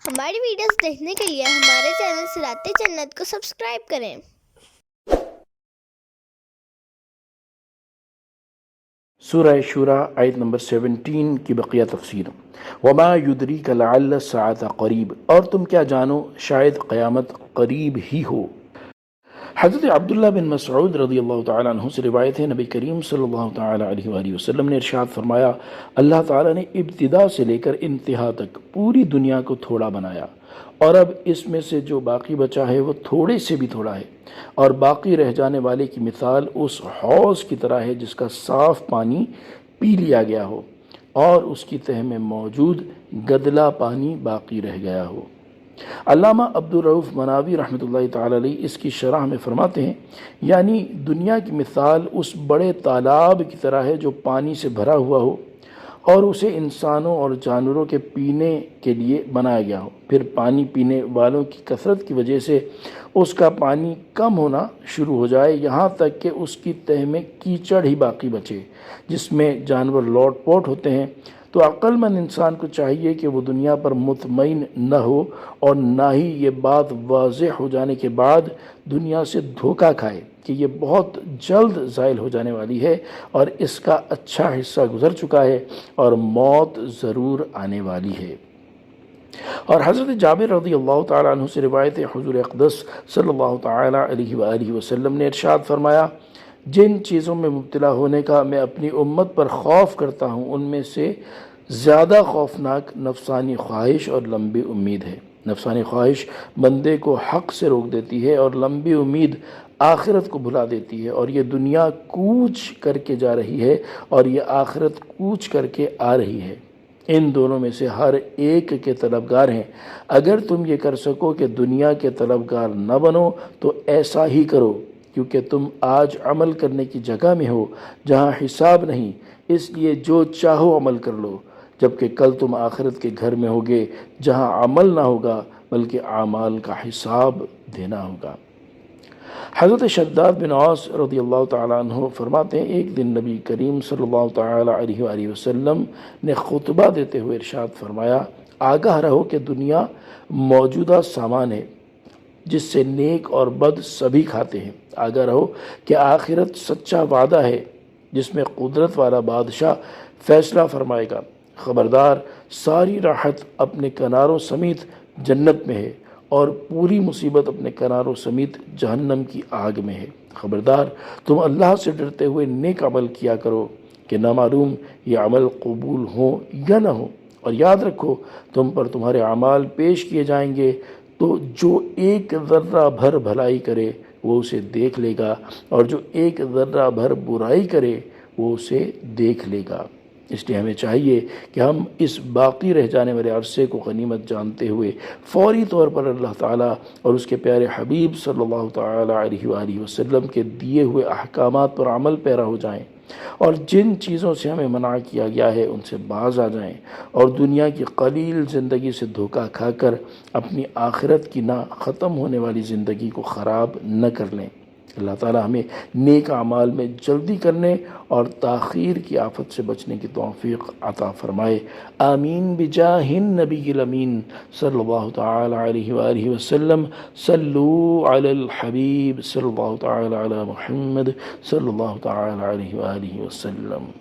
ہماری ویڈیوز دیکھنے کے لیے ہمارے چینل صراط جنت کو سبسکرائب کریں۔ سورہ شورى آیت نمبر 17 کی بقیہ تفسیر۔ وما یدریک لعل الساعة قریب، اور تم کیا جانو شاید قیامت قریب ہی ہو۔ حضرت عبداللہ بن مسعود رضی اللہ تعالیٰ عنہ سے روایت ہے، نبی کریم صلی اللہ تعالیٰ علیہ وآلہ وسلم نے ارشاد فرمایا، اللہ تعالیٰ نے ابتدا سے لے کر انتہا تک پوری دنیا کو تھوڑا بنایا، اور اب اس میں سے جو باقی بچا ہے وہ تھوڑے سے بھی تھوڑا ہے، اور باقی رہ جانے والے کی مثال اس حوض کی طرح ہے جس کا صاف پانی پی لیا گیا ہو اور اس کی تہ میں موجود گدلا پانی باقی رہ گیا ہو۔ علامہ عبدالرؤف مناوی رحمۃ اللہ تعالی علیہ اس کی شرح میں فرماتے ہیں، یعنی دنیا کی مثال اس بڑے تالاب کی طرح ہے جو پانی سے بھرا ہوا ہو اور اسے انسانوں اور جانوروں کے پینے کے لیے بنایا گیا ہو، پھر پانی پینے والوں کی کثرت کی وجہ سے اس کا پانی کم ہونا شروع ہو جائے، یہاں تک کہ اس کی تہ میں کیچڑ ہی باقی بچے جس میں جانور لوٹ پوٹ ہوتے ہیں۔ تو عقل مند انسان کو چاہیے کہ وہ دنیا پر مطمئن نہ ہو اور نہ ہی یہ بات واضح ہو جانے کے بعد دنیا سے دھوکہ کھائے کہ یہ بہت جلد زائل ہو جانے والی ہے اور اس کا اچھا حصہ گزر چکا ہے اور موت ضرور آنے والی ہے۔ اور حضرت جابر رضی اللہ تعالیٰ عنہ سے روایت ہے، حضور اقدس صلی اللہ تعالیٰ علیہ وآلہ وسلم نے ارشاد فرمایا، جن چیزوں میں مبتلا ہونے کا میں اپنی امت پر خوف کرتا ہوں ان میں سے زیادہ خوفناک نفسانی خواہش اور لمبی امید ہے۔ نفسانی خواہش بندے کو حق سے روک دیتی ہے اور لمبی امید آخرت کو بھلا دیتی ہے، اور یہ دنیا کوچ کر کے جا رہی ہے اور یہ آخرت کوچ کر کے آ رہی ہے، ان دونوں میں سے ہر ایک کے طلبگار ہیں۔ اگر تم یہ کر سکو کہ دنیا کے طلبگار نہ بنو تو ایسا ہی کرو، کیونکہ تم آج عمل کرنے کی جگہ میں ہو جہاں حساب نہیں، اس لیے جو چاہو عمل کر لو، جبکہ کل تم آخرت کے گھر میں ہوگے جہاں عمل نہ ہوگا بلکہ اعمال کا حساب دینا ہوگا۔ حضرت شداد بن اوس رضی اللہ تعالیٰ عنہ فرماتے ہیں، ایک دن نبی کریم صلی اللہ تعالیٰ علیہ وآلہ وسلم نے خطبہ دیتے ہوئے ارشاد فرمایا، آگاہ رہو کہ دنیا موجودہ سامان ہے جس سے نیک اور بد سبھی کھاتے ہیں۔ آگاہ رہو کہ آخرت سچا وعدہ ہے جس میں قدرت والا بادشاہ فیصلہ فرمائے گا۔ خبردار، ساری راحت اپنے کناروں سمیت جنت میں ہے اور پوری مصیبت اپنے کناروں سمیت جہنم کی آگ میں ہے۔ خبردار، تم اللہ سے ڈرتے ہوئے نیک عمل کیا کرو کہ نہ معلوم یہ عمل قبول ہو یا نہ ہو، اور یاد رکھو تم پر تمہارے اعمال پیش کیے جائیں گے، تو جو ایک ذرہ بھر بھلائی کرے وہ اسے دیکھ لے گا اور جو ایک ذرہ بھر برائی کرے وہ اسے دیکھ لے گا۔ اس لیے ہمیں چاہیے کہ ہم اس باقی رہ جانے والے عرصے کو غنیمت جانتے ہوئے فوری طور پر اللہ تعالیٰ اور اس کے پیارے حبیب صلی اللہ تعالیٰ علیہ وآلہ وسلم کے دیے ہوئے احکامات پر عمل پیرا ہو جائیں، اور جن چیزوں سے ہمیں منع کیا گیا ہے ان سے باز آ جائیں، اور دنیا کی قلیل زندگی سے دھوکہ کھا کر اپنی آخرت کی نہ ختم ہونے والی زندگی کو خراب نہ کر لیں۔ اللہ تعالیٰ ہمیں نیک اعمال میں جلدی کرنے اور تاخیر کی آفت سے بچنے کی توفیق عطا فرمائے، آمین بجاہ النبی الامین صلی اللہ تعالی علیہ وآلہ وسلم۔ صلو علی الحبیب صلی اللہ تعالی علی محمد صلی اللہ تعالی علیہ وآلہ وسلم۔